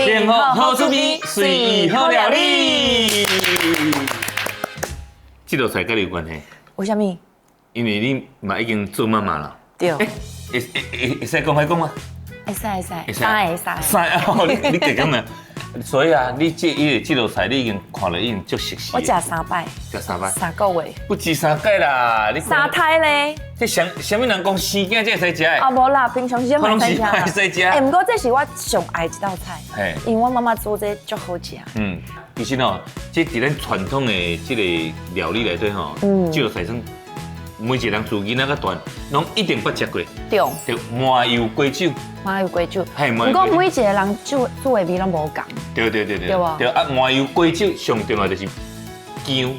天后好主意，随意好料理。这道菜跟你有关系？为什么？因为你嘛已经做妈妈了。对。会使讲吗？会使，会使。哦，你讲讲嘛。所以啊，你这道菜你已经看了，已经足熟悉。我食3摆。食3摆。3个月。不止3摆啦，你。3胎咧。这什么人讲生囝才会使食的？啊，无啦，平常时也袂使食。会使食。不过这是我上爱一道菜。嘿。因为我妈妈做这足好食。其实哦，这伫咱传统的这个料理内底吼，这道菜算每一个人自囡仔较大，拢一定捌食过。对。就麻油鸡酒。麻油鸡酒。嘿，不过每一个人煮的味拢无共。对。对啊，麻油鸡酒上重要就是姜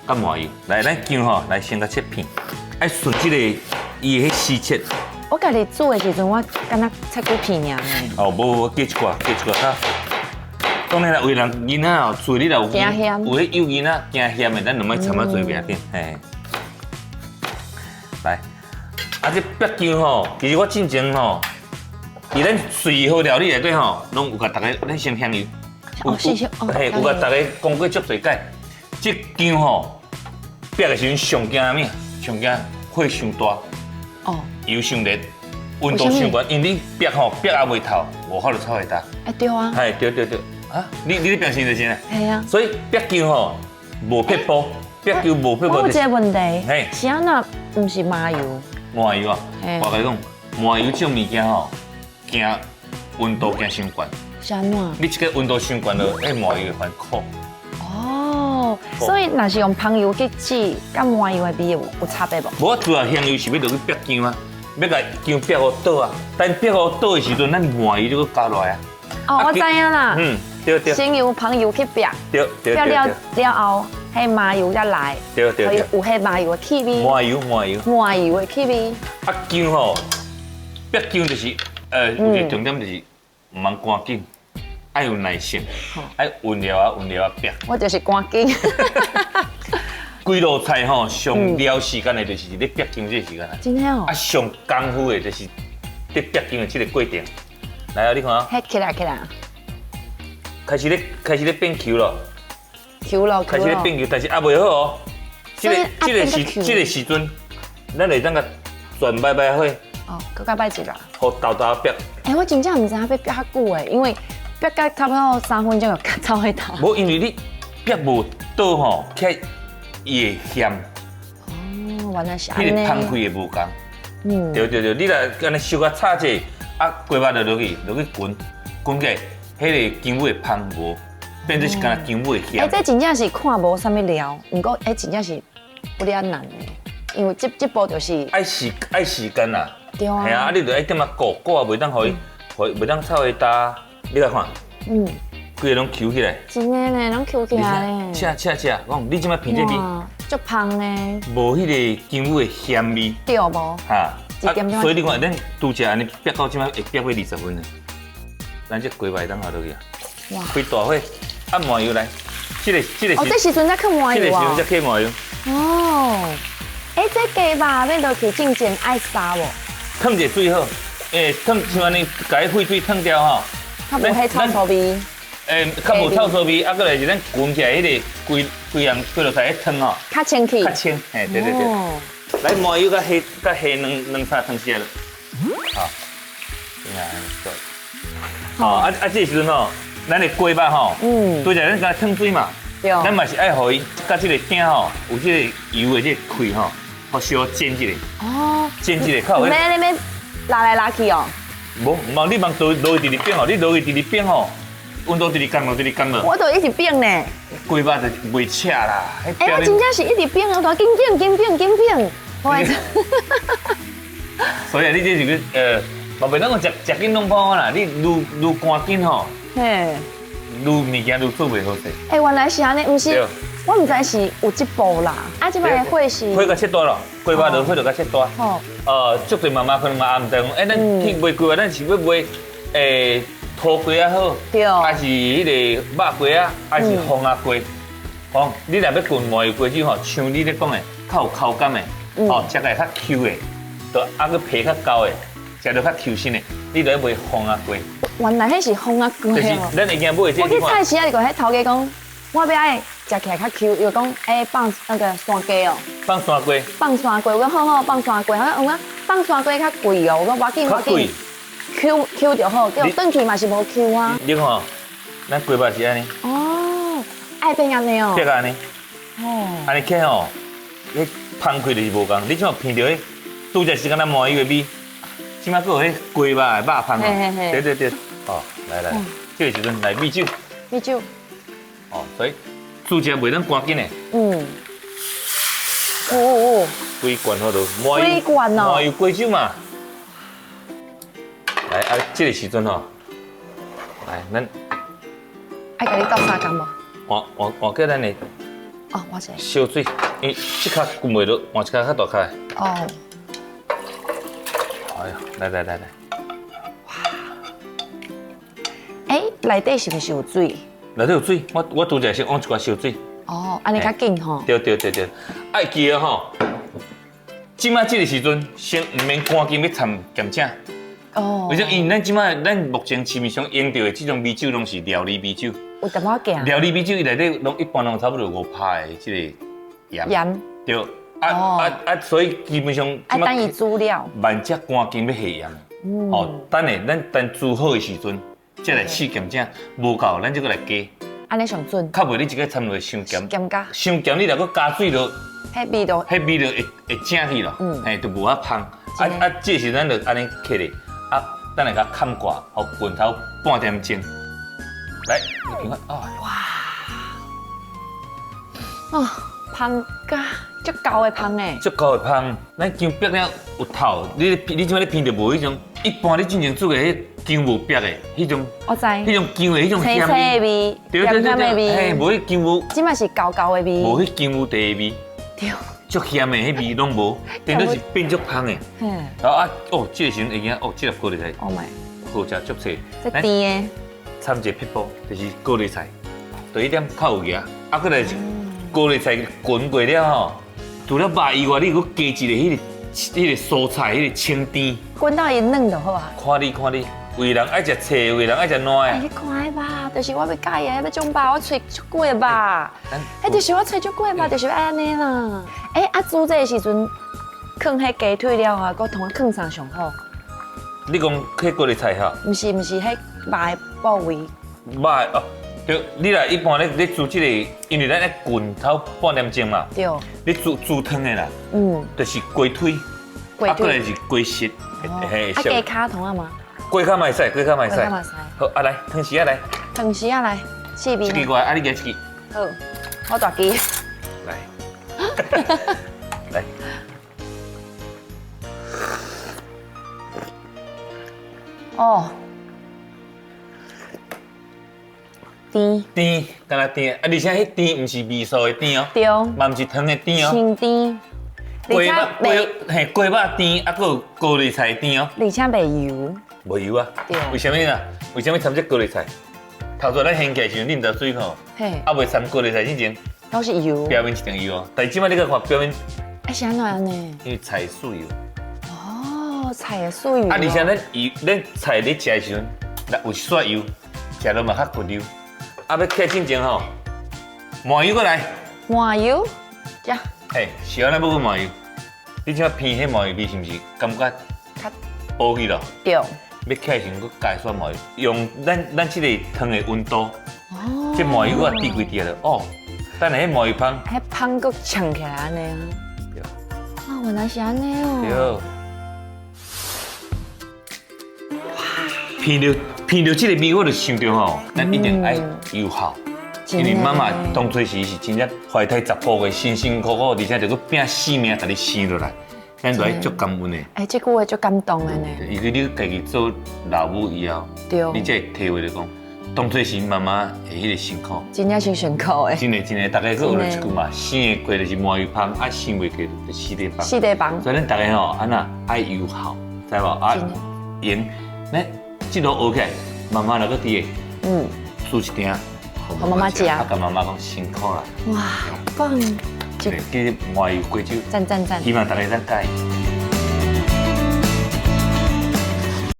甲麻油。来，咱姜吼，来先甲切片，爱顺这个伊的细切。我家己煮的时阵，我敢若切几片尔呢。哦，无加一寡较。当然啦，为人囡仔哦，厝里若有惊咸，有咧幼囡仔惊咸的，咱两摆掺仔做袂要紧，嘿。来，啊这白姜吼，其实我之前吼，伫咱随好料理内底吼，拢有甲大家咱先香油。嘿，有甲大家讲过足侪解。这姜吼，白的时阵上惊咩？上惊火伤大，油伤热。温度伤悬，因为你白吼白也未透，无法度炒会大。对啊。哎，对。啊，你咧表现就是呢。系啊。所以白姜吼无撇波，白姜无撇波。我有一个问题，是安那唔是麻油？麻油啊，我跟你讲，麻油这种物件吼，惊温度惊伤悬。是安怎？你这个温度伤悬了，麻油会反苦。哦，所以若是用香油去煮，甲麻油的味有差别无？无，主要香油是要落去白姜啊。要甲姜煸好倒啊，等煸好倒的时阵，咱麻油就搁加落来啊。哦，我知影啦。对。先油、香油去煸。对。煸了后，迄麻油才来。对。有迄麻油的气味。麻油的气味。啊，姜吼，煸姜就是有一个重点就是唔通赶紧，爱有耐性，爱温料啊煸。我就是赶紧。规道菜吼，上了时间的就是咧煸姜这个时间啊。真的哦。啊，上功夫的就是咧煸姜的这个过程。来啊，你看啊。起来。开始咧变球了。开始咧变球，但是还未好哦。这个时阵，咱会当甲转摆火。哦，搁加摆一下。好豆煸。我真正唔知影要煸较久诶，因为煸到差不多3分钟就炒会透。无，因为你煸无倒吼，起伊会咸。哦，原来是安尼。迄个芳开会无同。对，你若安尼烧甲炒者，啊，鸡肉就落去滚起来，迄个姜母会芳无，变做是干姜母会咸。这真正是看无啥物料，不过真正是不了难的，因为这步就是爱时间啦。对啊。系啊，你就爱点仔顾也袂当互伊，袂当炒会大。你来看。规个拢 Q 起来。真的呢，拢 Q 起来咧。吃，讲你即摆片这边。足香呢。无迄个姜母的咸味。对无？哈。所以你看，咱拄食安尼煸到即摆会煸过20分呢。咱这鸡排当下落去啊。哇。开大火，按麻油来。这个。哦，这时阵才放麻油啊。这个时阵才放麻油。哦。这鸡肉要落去进前爱杀无？烫者最好。烫像安尼，甲迄血水烫掉吼。较无迄臭臭味。较无臭臭味，啊，过来是咱滚起来迄个规样过落来迄汤吼。较清气。较清，对。来麻油甲虾两三汤起来了。好。好，这时阵吼，咱的鸡肉吼，对者咱甲烫水嘛。对。咱嘛是爱互伊甲这个鼎吼，有这个油的这个开吼，互小煎一下。哦。煎一下，靠。你要拉来拉去哦。无，你忙落去直煸吼，你落去直煸吼，温度直降了。我都一直煸呢。鸡肉就袂赤啦。我真正是一直煸，我讲紧煸。所以你这是个袂当讲食紧拢饱啦，你愈赶紧吼，愈物件愈做袂好势。原来是安尼，毋是，我毋知是有这步啦。这摆的火是。火甲切大咯，鸡肉落火就甲切大。哦。足侪妈妈可能嘛也毋知讲，咱去卖鸡肉，咱是要卖土鸡啊好，还是迄个肉鸡啊，还是红鸭鸡？你若要炖麻油鸡酒吼，像你咧讲的，较有口感的，食起来较 Q 的，就个皮较厚的，食着较 Q 身的，你就要卖红鸭鸡。原来迄是风啊就是贵哦。咱会惊买这我去款菜市啊，就迄头家讲，我要爱食起来较 Q，又讲放那个山鸡哦，放山龟，放山鸡，我讲好放山鸡，我讲放山鸡较贵哦，我讲要紧较贵。 Q 就好，叫转去嘛是无 Q 啊。你看，咱龟肉是安尼，哦，爱变安尼哦。别个安尼，哦，安尼起吼，迄芳开就是无共。你像闻到迄，拄则是敢若麻油的味，即摆佫有迄龟肉的肉芳哦。对对对，哦，来来，这个时阵来米酒。米酒。哦，所以煮起来袂当赶紧的。嗯。哦。规罐好多，麻油。规罐哦。麻油鸡酒嘛。 来啊，这个时阵吼，来，咱爱甲你倒三工无？换叫咱的哦，我知。烧水，因为即卡滚袂落，换一卡较大卡的。哦。哎呀，来来来来，哎，内底是毋是有水？内底有水，我拄则先往一罐烧水。哦，安尼较紧吼。对对对对，爱记得吼，即马这个时阵先唔免赶紧要掺咸正。 哦，为什么？因为咱目前市面上用到的这种米酒拢是料理米酒。有淡薄咸。料理米酒伊内底一般拢差不多5%的这个盐。盐。对。所以基本上。啊，等伊煮了。万只赶紧要下盐。哦，等下咱煮好的时阵，再来试咸正，无够咱再过来加。安尼上准。较袂你一个掺落伤咸。咸加。伤咸你若搁加水落，迄味道会正去咯。嘿，就无法芳。这时咱就安尼起来。 啊，等下甲砍挂，互滚头半点钟。来，你平看啊！哇！哦，芳甲足高的芳诶。足高的芳，咱姜煸了有透。你即摆你闻到无迄种？一般你进前煮的迄姜无煸的，迄种。我知。迄种姜的迄种青青的味，对的味。嘿，无迄姜无。即摆是高高的味。无迄姜无地的味。对。 足咸的，迄味拢无，顶多是变足香的。然后啊，哦，这个时阵会惊，哦，这个高丽菜， Oh my， 好食足脆。这甜的。掺一个撇步，就是高丽菜，就一点较有牙。啊，过来是高丽菜滚过了吼，除了肉以外，你搁加一个迄个蔬菜，迄个青甜。滚到伊嫩就好啊。看你，有人爱食脆，有人爱食软哎，你看迄吧，就是我要介的，要种吧，我吹足久的吧。哎，就是我吹足久的吧，就是爱安尼啦。哎，啊煮这个时阵，放迄鸡腿了啊，搁同放啥上好？你讲迄高丽菜哈？毋是，迄肉的部位。肉哦，对，你来一般咧煮这个，因为咱咧滚头半点钟嘛。对。你煮汤的啦。就是鸡腿。啊，过来是鸡舌，嘿。啊，鸡脚同啊嘛？ 鸡脚嘛会使，鸡脚嘛会使。好，啊来，汤匙啊来。汤匙啊来，四边。一支过来，啊你夹一支。好，我大支。来。来。哦。甜。甜，敢若甜，啊而且迄甜毋是味素的甜哦。对。嘛毋是汤的甜哦。清甜。 鸡肉嘿，鸡肉甜，啊，佫有高丽菜甜哦，而且袂油，无油啊。对。为什么呢？为什么掺这高丽菜？头先咱掀起来时阵，你毋知水吼，啊，袂掺高丽菜之前都是油，表面一定油哦。但即摆你看表面，啊，是安怎呢？因为菜素油。哦，菜的素油。啊，而且咱菜咧食的时阵，有煞油，食落嘛较骨溜。啊，要起进前吼，麻油过来。麻油，这。 嘿，是安尼要搁麻油，你即摆偏迄麻油味是毋是感觉较补去咯？对。要起来时阵，搁加一撮麻油，用咱即个汤的温度，哦，这麻油我滴几滴了哦。等下迄麻油芳，迄芳搁呛起来安尼啊。对。啊，原来是安尼哦。对。哇！闻到这个味，我就想到吼，咱一定爱油耗。 因为妈妈当初时是真正怀胎十抱的，辛辛苦苦，而且就搁拼性命，甲你生落来，咱就爱足感恩的。哎，这句话足感动的呢。因为你家己做老母以后，你才会体会到讲，当初时妈妈的迄个辛苦，真正是辛苦的。真的，大家搁学了一句嘛，生的过就是麻油芳，啊生袂过就四地芳。四地芳。所以咱大家吼，安那爱友好，知无？啊，盐，咱这路学起来，妈妈那个伫个，煮一点。 我妈妈吃，啊，跟妈妈讲辛苦啦。哇，好棒！对，这麻油鸡酒，赞赞赞！希望大家咱介意。